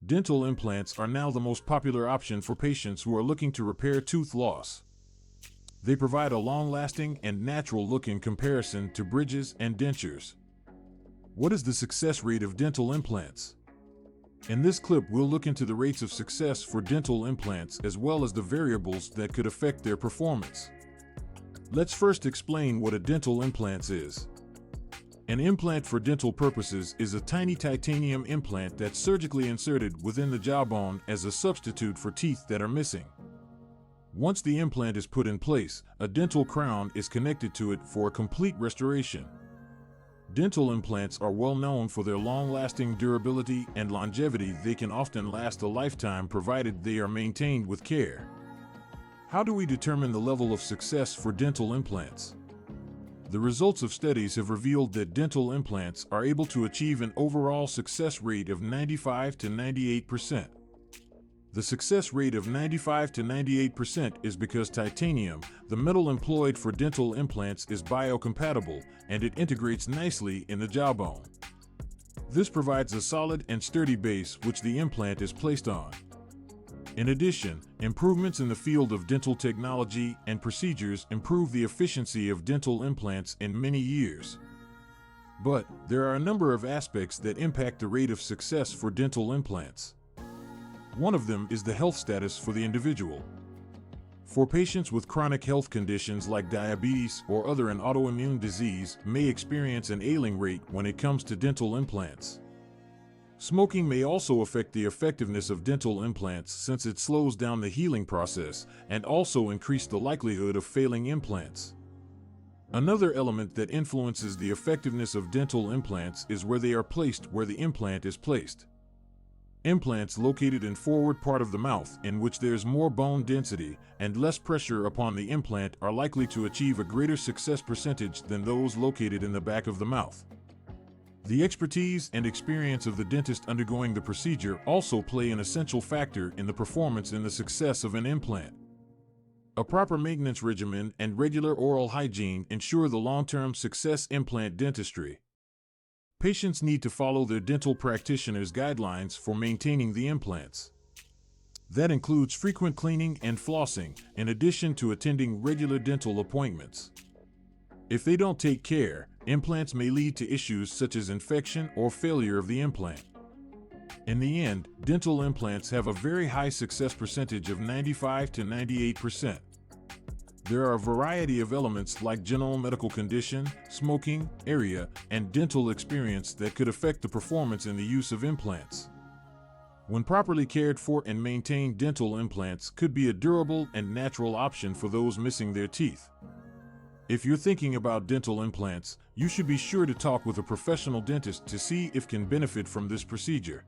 Dental implants are now the most popular option for patients who are looking to repair tooth loss. They provide a long-lasting and natural look in comparison to bridges and dentures. What is the success rate of dental implants? In this clip, we'll look into the rates of success for dental implants as well as the variables that could affect their performance. Let's first explain what a dental implant is. An implant for dental purposes is a tiny titanium implant that's surgically inserted within the jawbone as a substitute for teeth that are missing. Once the implant is put in place, a dental crown is connected to it for a complete restoration. Dental implants are well known for their long-lasting durability and longevity. They can often last a lifetime provided they are maintained with care. How do we determine the level of success for dental implants? The results of studies have revealed that dental implants are able to achieve an overall success rate of 95 to 98%. The success rate of 95 to 98% is because titanium, the metal employed for dental implants, is biocompatible and it integrates nicely in the jawbone. This provides a solid and sturdy base which the implant is placed on. In addition, improvements in the field of dental technology and procedures improve the efficiency of dental implants in many years. But there are a number of aspects that impact the rate of success for dental implants. One of them is the health status for the individual. For patients with chronic health conditions like diabetes or other an autoimmune disease may experience an ailing rate when it comes to dental implants. Smoking may also affect the effectiveness of dental implants since it slows down the healing process and also increase the likelihood of failing implants. Another element that influences the effectiveness of dental implants is where they are placed, where the implant is placed. Implants located in forward part of the mouth, in which there is more bone density and less pressure upon the implant, are likely to achieve a greater success percentage than those located in the back of the mouth. The expertise and experience of the dentist undergoing the procedure also play an essential factor in the performance and the success of an implant. A proper maintenance regimen and regular oral hygiene ensure the long-term success implant dentistry. Patients need to follow their dental practitioner's guidelines for maintaining the implants. That includes frequent cleaning and flossing, in addition to attending regular dental appointments. If they don't take care, implants may lead to issues such as infection or failure of the implant. In the end, dental implants have a very high success percentage of 95 to 98%. There are a variety of elements like general medical condition, smoking, area, and dental experience that could affect the performance in the use of implants. When properly cared for and maintained, dental implants could be a durable and natural option for those missing their teeth. If you're thinking about dental implants, you should be sure to talk with a professional dentist to see if can benefit from this procedure.